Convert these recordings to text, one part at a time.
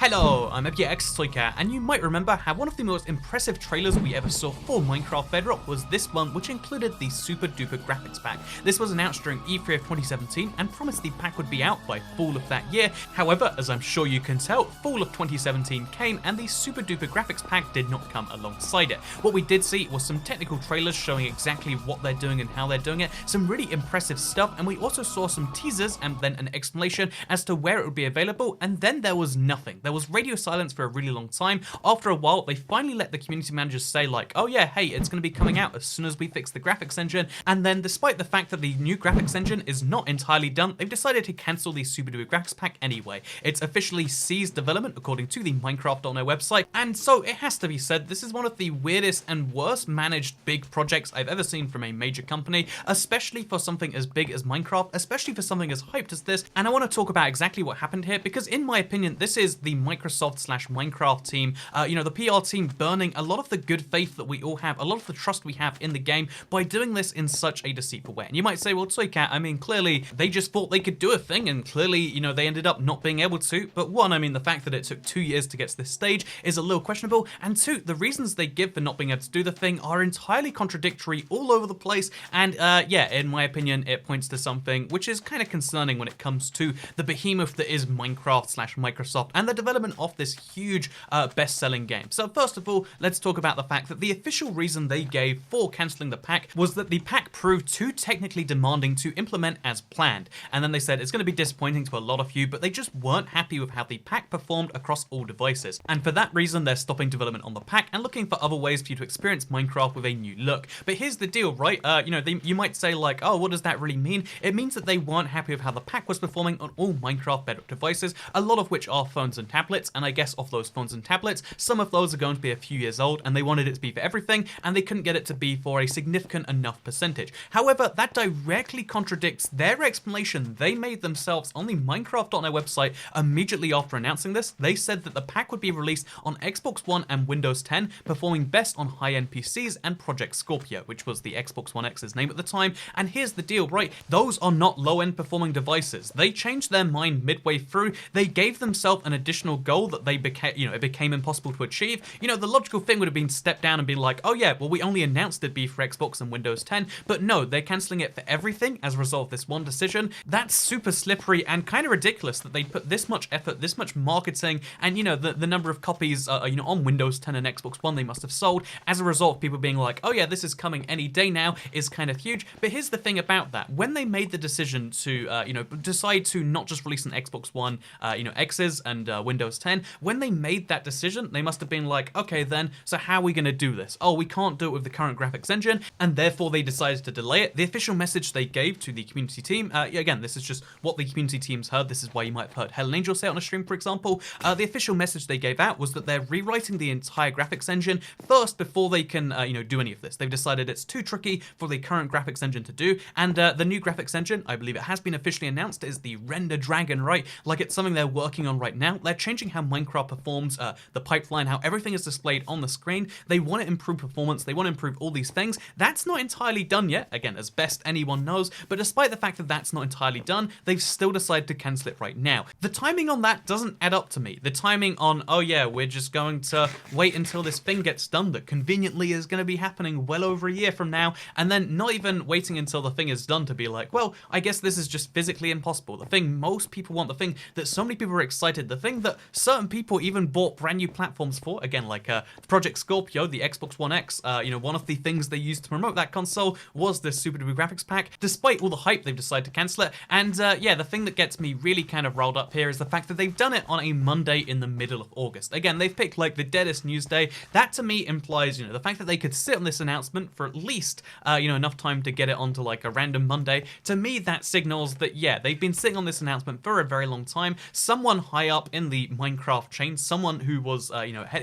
Hello, I'm ex-Toycat, and you might remember how one of the most impressive trailers we ever saw for Minecraft Bedrock was this one, which included the super duper graphics pack. This was announced during E3 of 2017 and promised the pack would be out by fall of that year. However, as I'm sure you can tell, fall of 2017 came and the super duper graphics pack did not come alongside it. What we did see was some technical trailers showing exactly what they're doing and how they're doing it, some really impressive stuff, and we also saw some teasers and then an explanation as to where it would be available, and then there was nothing. There was radio silence for a really long time. After a while, they finally let the community managers say like, oh yeah, hey, it's going to be coming out as soon as we fix the graphics engine. And then despite the fact that the new graphics engine is not entirely done, they've decided to cancel the Super Duper graphics pack anyway. It's officially ceased development according to the Minecraft.no website. And so it has to be said, this is one of the weirdest and worst managed big projects I've ever seen from a major company, especially for something as big as Minecraft, especially for something as hyped as this. And I want to talk about exactly what happened here, because in my opinion, this is the Microsoft/Minecraft team, the PR team burning a lot of the good faith that we all have, a lot of the trust we have in the game by doing this in such a deceitful way. And you might say, well, Toycat, I mean, clearly they just thought they could do a thing and clearly, they ended up not being able to. But one, I mean, the fact that it took 2 years to get to this stage is a little questionable. And two, the reasons they give for not being able to do the thing are entirely contradictory all over the place. And yeah, in my opinion, it points to something which is kind of concerning when it comes to the behemoth that is Minecraft/Microsoft and the development of this huge best-selling game. So first of all, let's talk about the fact that the official reason they gave for cancelling the pack was that the pack proved too technically demanding to implement as planned. And then they said it's going to be disappointing to a lot of you, but they just weren't happy with how the pack performed across all devices. And for that reason, they're stopping development on the pack and looking for other ways for you to experience Minecraft with a new look. But here's the deal, right? You might say like, oh, what does that really mean? It means that they weren't happy with how the pack was performing on all Minecraft Bedrock devices, a lot of which are phones and tablets. And I guess of those phones and tablets, some of those are going to be a few years old, and they wanted it to be for everything, and they couldn't get it to be for a significant enough percentage. However, that directly contradicts their explanation they made themselves on the Minecraft.no website immediately after announcing this. They said that the pack would be released on Xbox One and Windows 10, performing best on high-end PCs and Project Scorpio, which was the Xbox One X's name at the time. And here's the deal, right? Those are not low-end performing devices. They changed their mind midway through. They gave themselves an additional goal that they became, it became impossible to achieve. The logical thing would have been step down and be like, oh yeah, well, we only announced it'd be for Xbox and Windows 10, but no, they're cancelling it for everything as a result of this one decision. That's super slippery and kind of ridiculous that they put this much effort, this much marketing, and the number of copies, on Windows 10 and Xbox One they must have sold as a result of people being like, oh yeah, this is coming any day now, is kind of huge. But here's the thing about that. When they made the decision to, decide to not just release an Xbox One, X's and Windows 10, when they made that decision, they must have been like, okay then, so how are we going to do this? Oh, we can't do it with the current graphics engine, and therefore they decided to delay it. The official message they gave to the community team, again, this is just what the community teams heard, this is why you might have heard Helen Angel say it on a stream, for example. The official message they gave out was that they're rewriting the entire graphics engine first before they can, do any of this. They've decided it's too tricky for the current graphics engine to do, and the new graphics engine, I believe it has been officially announced, is the Render Dragon, right? Like it's something they're working on right now. They're changing how Minecraft performs, the pipeline, how everything is displayed on the screen. They want to improve performance, they want to improve all these things. That's not entirely done yet, again, as best anyone knows, but despite the fact that that's not entirely done, they've still decided to cancel it right now. The timing on that doesn't add up to me. The timing on, oh yeah, we're just going to wait until this thing gets done that conveniently is going to be happening well over a year from now, and then not even waiting until the thing is done to be like, well, I guess this is just physically impossible. The thing most people want, the thing that so many people are excited, the thing that certain people even bought brand new platforms for, again, like Project Scorpio, the Xbox One X, one of the things they used to promote that console was this Super Duper graphics pack. Despite all the hype, they've decided to cancel it. And yeah, the thing that gets me really kind of riled up here is the fact that they've done it on a Monday in the middle of August. Again, they've picked like the deadest news day. That to me implies, the fact that they could sit on this announcement for at least, enough time to get it onto like a random Monday. To me, that signals that, yeah, they've been sitting on this announcement for a very long time. Someone high up in the Minecraft chain, someone who was,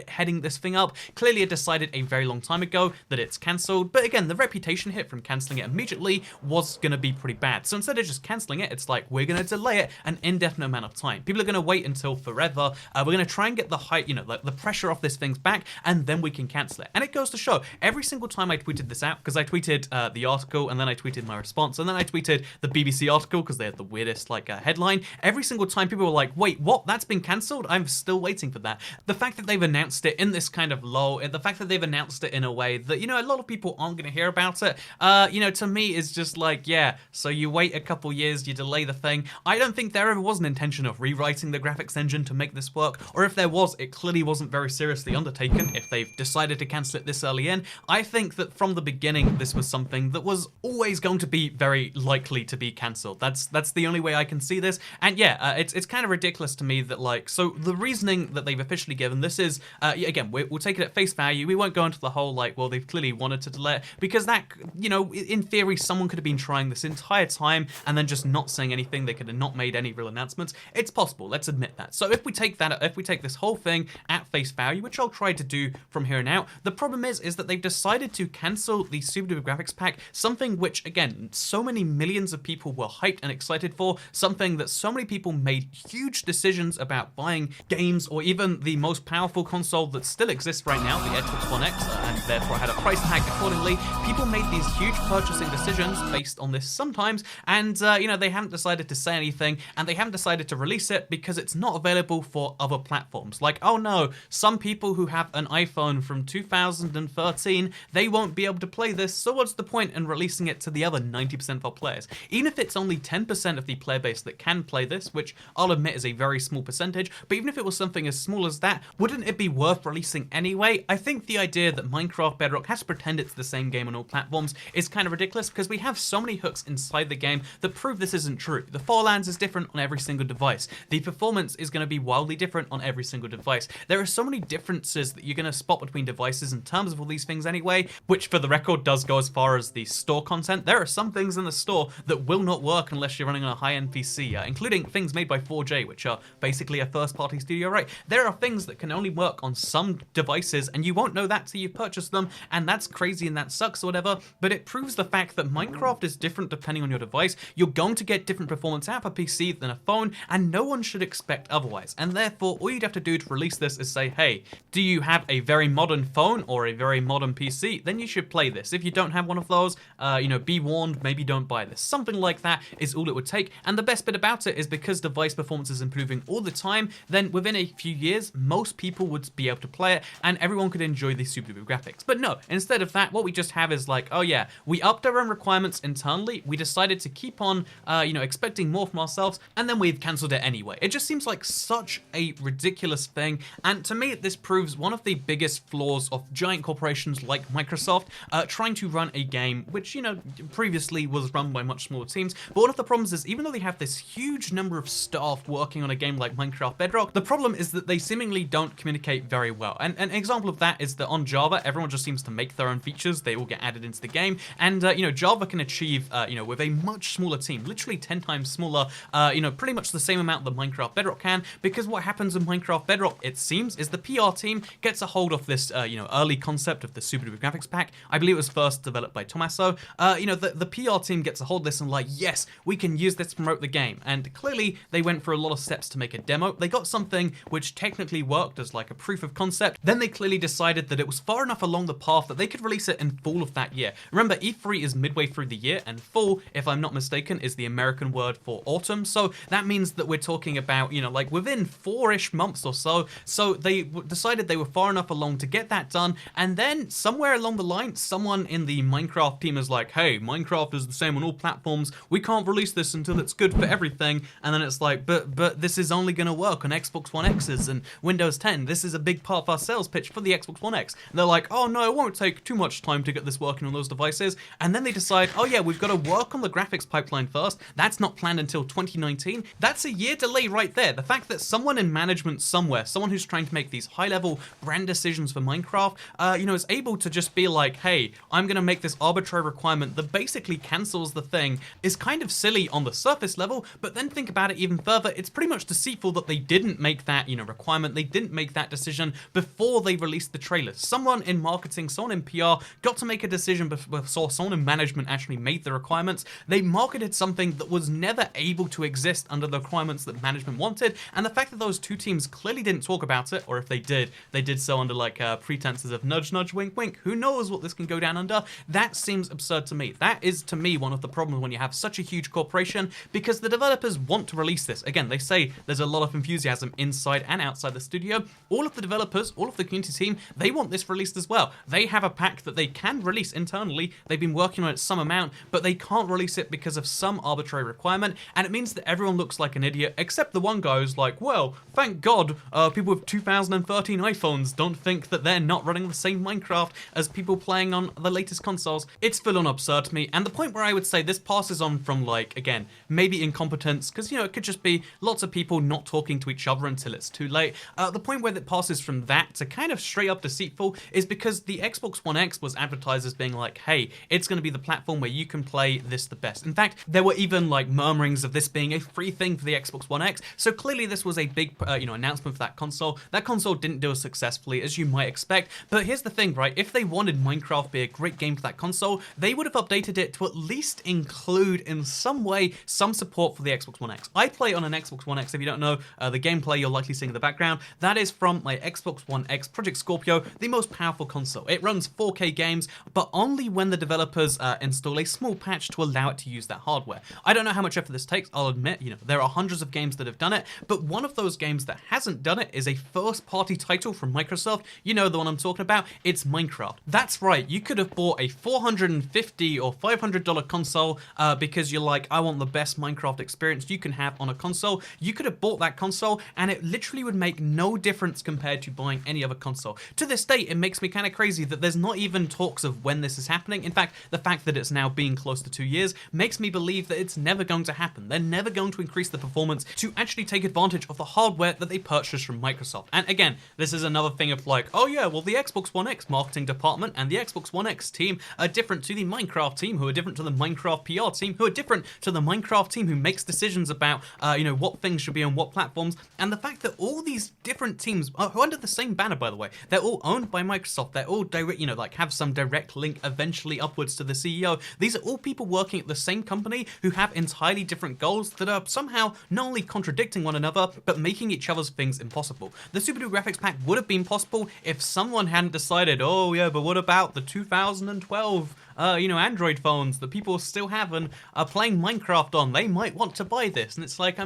heading this thing up, clearly had decided a very long time ago that it's cancelled. But again, the reputation hit from cancelling it immediately was going to be pretty bad. So instead of just cancelling it, it's like, we're going to delay it an indefinite amount of time. People are going to wait until forever. We're going to try and get the hype, the pressure off this thing's back, and then we can cancel it. And it goes to show, every single time I tweeted this out, because I tweeted the article, and then I tweeted my response, and then I tweeted the BBC article, because they had the weirdest, headline. Every single time people were like, wait, what? That's been cancelled? cancelled? I'm still waiting for that. The fact that they've announced it in this kind of lull, the fact that they've announced it in a way that, you know, a lot of people aren't going to hear about it, you know, to me is just like, yeah, so you wait a couple years, you delay the thing. I don't think there ever was an intention of rewriting the graphics engine to make this work, or if there was, it clearly wasn't very seriously undertaken if they've decided to cancel it this early in. I think that from the beginning, this was something that was always going to be very likely to be cancelled. That's the only way I can see this. And yeah, it's kind of ridiculous to me that, like, so the reasoning that they've officially given this is, again, we'll take it at face value. We won't go into the whole, like, well, they've clearly wanted to delay it, because that, you know, in theory, someone could have been trying this entire time and then just not saying anything. They could have not made any real announcements. It's possible, let's admit that. So if we take this whole thing at face value, which I'll try to do from here on out, the problem is that they've decided to cancel the Super Duper Graphics Pack, something which, again, so many millions of people were hyped and excited for, something that so many people made huge decisions about buying games, or even the most powerful console that still exists right now, the Xbox One X, and therefore had a price tag accordingly. People made these huge purchasing decisions based on this sometimes, and you know, they haven't decided to say anything, and they haven't decided to release it because it's not available for other platforms. Like, oh no, some people who have an iPhone from 2013, they won't be able to play this, so what's the point in releasing it to the other 90% of our players? Even if it's only 10% of the player base that can play this, which I'll admit is a very small percentage, but even if it was something as small as that, wouldn't it be worth releasing anyway? I think the idea that Minecraft Bedrock has to pretend it's the same game on all platforms is kind of ridiculous, because we have so many hooks inside the game that prove this isn't true. The Farlands is different on every single device. The performance is going to be wildly different on every single device. There are so many differences that you're going to spot between devices in terms of all these things anyway, which for the record does go as far as the store content. There are some things in the store that will not work unless you're running on a high-end PC, including things made by 4J, which are basically a first-party studio, right? There are things that can only work on some devices, and you won't know that till you purchase them, and that's crazy and that sucks or whatever, but it proves the fact that Minecraft is different depending on your device. You're going to get different performance out of a PC than a phone, and no one should expect otherwise. And therefore, all you'd have to do to release this is say, hey, do you have a very modern phone or a very modern PC? Then you should play this. If you don't have one of those, you know, be warned, maybe don't buy this. Something like that is all it would take. And the best bit about it is because device performance is improving all the time, then within a few years, most people would be able to play it and everyone could enjoy the Super Duper graphics. But no, instead of that, what we just have is like, oh yeah, we upped our own requirements internally. We decided to keep on, you know, expecting more from ourselves, and then we've cancelled it anyway. It just seems like such a ridiculous thing. And to me, this proves one of the biggest flaws of giant corporations like Microsoft trying to run a game which, you know, previously was run by much smaller teams. But one of the problems is, even though they have this huge number of staff working on a game like Minecraft Bedrock, the problem is that they seemingly don't communicate very well. And an example of that is that on Java, everyone just seems to make their own features. They all get added into the game. And, you know, Java can achieve, you know, with a much smaller team, literally 10 times smaller, you know, pretty much the same amount that Minecraft Bedrock can, because what happens in Minecraft Bedrock, it seems, is the PR team gets a hold of this, you know, early concept of the Super Duper graphics pack. I believe it was first developed by Tommaso. You know, the PR team gets a hold of this and like, yes, we can use this to promote the game. And clearly they went for a lot of steps to make a demo. They got something which technically worked as like a proof of concept. Then they clearly decided that it was far enough along the path that they could release it in fall of that year. Remember, E3 is midway through the year, and fall, if I'm not mistaken, is the American word for autumn. So that means that we're talking about, you know, like within 4-ish months or so. So they decided they were far enough along to get that done. And then somewhere along the line, someone in the Minecraft team is like, hey, Minecraft is the same on all platforms. We can't release this until it's good for everything. And then it's like, but this is only going to work on Xbox One X's and Windows 10. This is a big part of our sales pitch for the Xbox One X. And they're like, oh no, it won't take too much time to get this working on those devices. And then they decide, oh yeah, we've got to work on the graphics pipeline first. That's not planned until 2019. That's a year delay right there. The fact that someone in management somewhere, someone who's trying to make these high-level brand decisions for Minecraft, you know, is able to just be like, hey, I'm going to make this arbitrary requirement that basically cancels the thing, is kind of silly on the surface level. But then think about it even further. It's pretty much deceitful that they didn't make that, you know, requirement. They didn't make that decision before they released the trailer. Someone in marketing, someone in PR got to make a decision before someone in management actually made the requirements. They marketed something that was never able to exist under the requirements that management wanted. And the fact that those two teams clearly didn't talk about it, or if they did so under like pretenses of nudge, nudge, wink, wink. Who knows what this can go down under? That seems absurd to me. That is, to me, one of the problems when you have such a huge corporation, because the developers want to release this. Again, they say there's a lot of enthusiasm inside and outside the studio. All of the developers, all of the community team, they want this released as well. They have a pack that they can release internally. They've been working on it some amount, but they can't release it because of some arbitrary requirement, and it means that everyone looks like an idiot, except the one guy who's like, well, thank God people with 2013 iPhones don't think that they're not running the same Minecraft as people playing on the latest consoles. It's full on absurd to me, and the point where I would say this passes on from, like, again, maybe incompetence, because, you know, it could just be lots of people not talking to each other until it's too late. The point where it passes from that to kind of straight up deceitful is because the Xbox One X was advertised as being like, hey, it's going to be the platform where you can play this the best. In fact, there were even like murmurings of this being a free thing for the Xbox One X, so clearly this was a big announcement for that console. That console didn't do as successfully as you might expect, but here's the thing, right? If they wanted Minecraft to be a great game for that console, they would have updated it to at least include in some way some support for the Xbox One X. I play on an Xbox One X. If you don't know, the gameplay you're likely seeing in the background, that is from my Xbox One X Project Scorpio, the most powerful console. It runs 4K games, but only when the developers install a small patch to allow it to use that hardware. I don't know how much effort this takes, I'll admit, you know, there are hundreds of games that have done it, but one of those games that hasn't done it is a first-party title from Microsoft. You know the one I'm talking about, it's Minecraft. That's right, you could have bought a $450 or $500 console because you're like, I want the best Minecraft experience you can have on a console. You could have bought that console and it literally would make no difference compared to buying any other console. To this day, it makes me kind of crazy that there's not even talks of when this is happening. In fact, the fact that it's now being close to 2 years makes me believe that it's never going to happen. They're never going to increase the performance to actually take advantage of the hardware that they purchased from Microsoft. And again, this is another thing of like, oh yeah, well the Xbox One X marketing department and the Xbox One X team are different to the Minecraft team, who are different to the Minecraft PR team, who are different to the Minecraft team who makes decisions about, what things should be on what platforms. And the fact that all these different teams are under the same banner, by the way, they're all owned by Microsoft. They're all direct, have some direct link eventually upwards to the CEO. These are all people working at the same company who have entirely different goals that are somehow not only contradicting one another, but making each other's things impossible. The Super Duper Graphics Pack would have been possible if someone hadn't decided, oh yeah, but what about the 2012 Android phones that people still have and are playing Minecraft on? They might want to buy this. And it's like,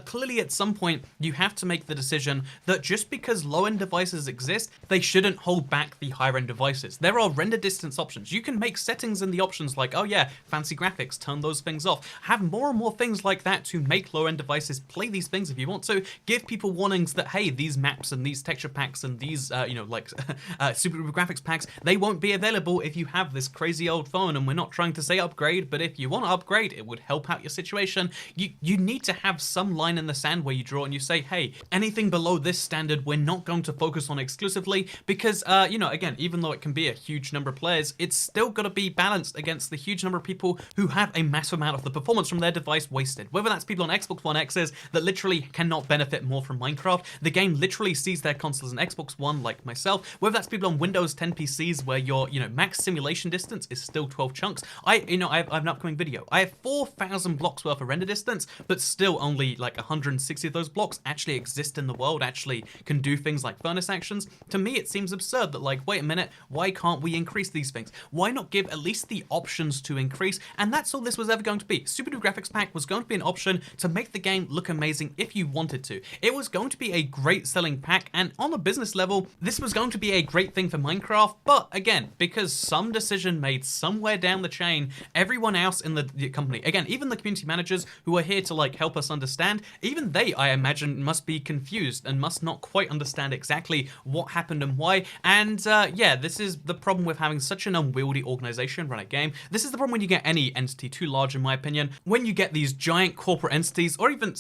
clearly at some point you have to make the decision that just because low-end devices exist, they shouldn't hold back the higher-end devices. There are render distance options. You can make settings in the options like, oh yeah, fancy graphics, turn those things off. Have more and more things like that to make low-end devices play these things if you want to. Give people warnings that, hey, these maps and these texture packs and these, Super Duper Graphics packs, they won't be available if you have this crazy old phone. And we're not trying to say upgrade, but if you want to upgrade, it would help out your situation. You need to have some line in the sand where you draw and you say, hey, anything below this standard, we're not going to focus on exclusively because, again, even though it can be a huge number of players, it's still got to be balanced against the huge number of people who have a massive amount of the performance from their device wasted. Whether that's people on Xbox One X's that literally cannot benefit more from Minecraft, the game literally sees their consoles an Xbox One like myself, whether that's people on Windows 10 PCs where your, max simulation distance is still 12 chunks. I have an upcoming video. I have 4,000 blocks worth of render distance, but still only like 160 of those blocks actually exist in the world, actually can do things like furnace actions. To me, it seems absurd that like, wait a minute, why can't we increase these things? Why not give at least the options to increase? And that's all this was ever going to be. Super Duper Graphics Pack was going to be an option to make the game look amazing if you wanted to. It was going to be a great selling pack, and on a business level, this was going to be a great thing for Minecraft, but again, because some decision made somewhere down the chain, everyone else in the company, again, even the community managers who are here to like help us understand, even they, I imagine, must be confused and must not quite understand exactly what happened and why. And this is the problem with having such an unwieldy organization run a game. This is the problem when you get any entity too large, in my opinion. When you get these giant corporate entities or even,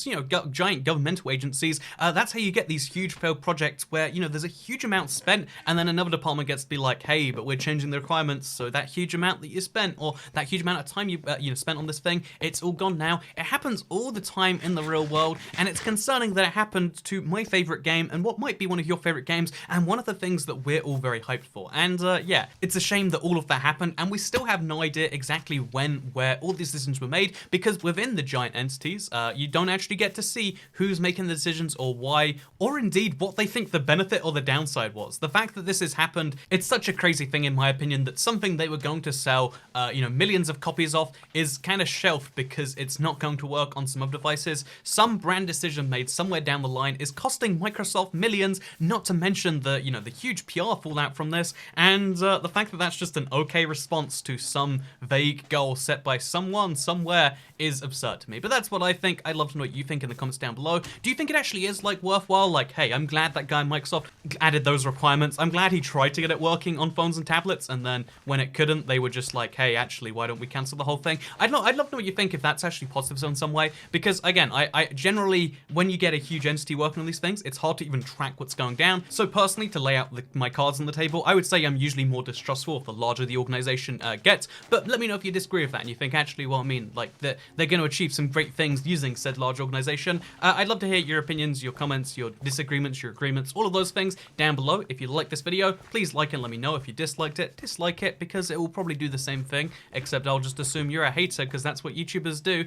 giant governmental agencies, that's how you get these huge failed projects where, there's a huge amount spent and then another department gets to be like, hey, but we're changing the requirements, so that huge amount that you spent, or that huge amount of time you spent on this thing, it's all gone now. It happens all the time in the real world, and it's concerning that it happened to my favorite game and what might be one of your favorite games, and one of the things that we're all very hyped for. And yeah, it's a shame that all of that happened, and we still have no idea exactly when, where all these decisions were made, because within the giant entities, you don't actually get to see who's making the decisions or why, or indeed what they think the benefit or the downside was. The fact that this has happened, it's such a crazy thing in my opinion that something they were going to sell, millions of copies of is kind of shelved because it's not going to work on some other devices. Some brand decision made somewhere down the line is costing Microsoft millions, not to mention the huge PR fallout from this, and the fact that that's just an okay response to some vague goal set by someone somewhere is absurd to me. But that's what I think. I'd love to know what you think in the comments down below. Do you think it actually is like worthwhile? Like, hey, I'm glad that guy Microsoft added those requirements. I'm glad he tried to get it working on phones and tablets, and then when it couldn't, they were just like, hey, actually, why don't we cancel the whole thing? I'd love to know what you think, if that's actually positive in some way, because again, I generally, when you get a huge entity working on these things, it's hard to even track what's going down. So personally, to lay out my cards on the table, I would say I'm usually more distrustful the larger the organization gets, but let me know if you disagree with that and you think actually, well, I mean, like, they're going to achieve some great things using said large organization. I'd love to hear your opinions, your comments, your disagreements, your agreements, all of those things down below. If you like this video, please like and let me know. If you disliked it, dislike it, because it will probably do the same thing, except I'll just assume you're a hater, because that's what YouTubers do.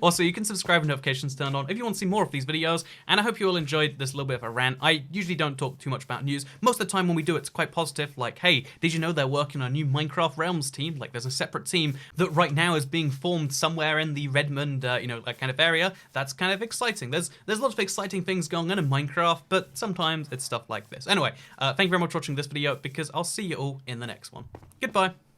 Also, you can subscribe and notifications turned on if you want to see more of these videos, and I hope you all enjoyed this little bit of a rant. I usually don't talk too much about news. Most of the time when we do, it's quite positive, like, hey, did you know they're working on a new Minecraft Realms team? Like, there's a separate team that right now is being formed somewhere in the Redmond, that kind of area. That's kind of exciting. There's lots of exciting things going on in Minecraft, but sometimes it's stuff like this. Anyway, thank you very much for watching this video, because I'll see you all in the next one. Goodbye.